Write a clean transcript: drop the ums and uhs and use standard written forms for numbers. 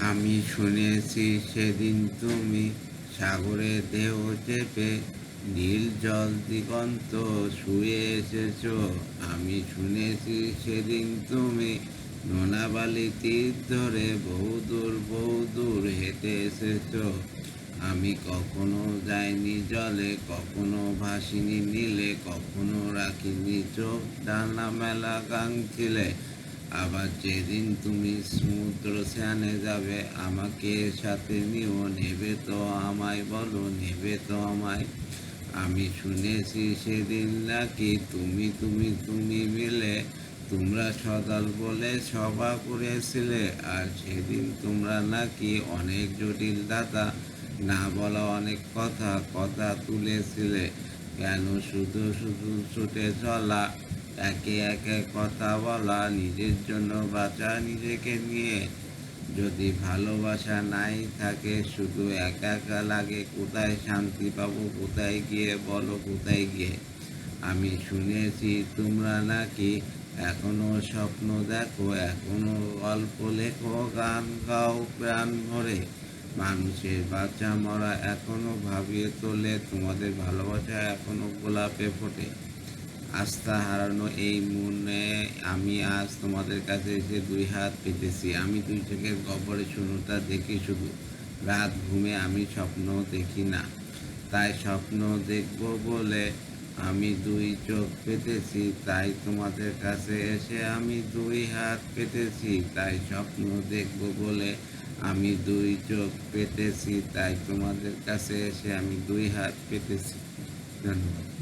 আমি শুনেছি সেদিন তুমি সাগরে ঢেউ চেপে নীল জল দিগন্ত শুয়ে এসেছ। আমি শুনেছি সেদিন তুমি নোনাবালি তীর ধরে বহুদূর হেঁটে এসেছ। আমি কখনো যাইনি জলে, কখনো ভাসিনি নীলে, কখনো রাখিনি চোখ ডানা মেলা গাঙচিলে। আবার যেদিন তুমি সমুদ্র স্নানে যাবে, আমাকে সাথে নিও, নেবে তো আমায়, বলো নেবে তো আমায়। আমি শুনেছি সেদিন নাকি তুমি মিলে তোমরা সদল বলে সভা করেছিলে। আর সেদিন তোমরা নাকি অনেক জটিল দাদা, না বলা অনেক কথা তুলেছিলে। কেন শুধু ছুটে চলা, একে একে কথা বলা, নিজের জন্য বাঁচা নিজেকে নিয়ে। যদি ভালোবাসা নাই থাকে, শুধু একা একা লাগে, কোথায় শান্তি পাবো, কোথায় গিয়ে, বলো কোথায় গিয়ে। আমি শুনেছি তোমরা নাকি এখনো স্বপ্ন দেখো, এখনো গল্প লেখো, গান গাও প্রাণ ভরে। মানুষের বাচ্চা মরা এখনো ভাবিয়ে তোলে, তোমাদের ভালোবাসা এখনো গোলাপে ফোটে। আস্থা হারানো এই মনে আমি আজ তোমাদের কাছে এসে দুই হাত পেতেছি। আমি দুই চোখের গহ্বরে শূন্যতা দেখি শুধু, রাত ঘুমে আমি স্বপ্ন দেখি না। তাই স্বপ্ন দেখব বলে আমি দুই চোখ পেতেছি, তাই তোমাদের কাছে এসে আমি দুই হাত পেতেছি। তাই স্বপ্ন দেখব বলে আমি দুই চোখ পেতেছি, তাই তোমাদের কাছে এসে আমি দুই হাত পেতেছি। ধন্যবাদ।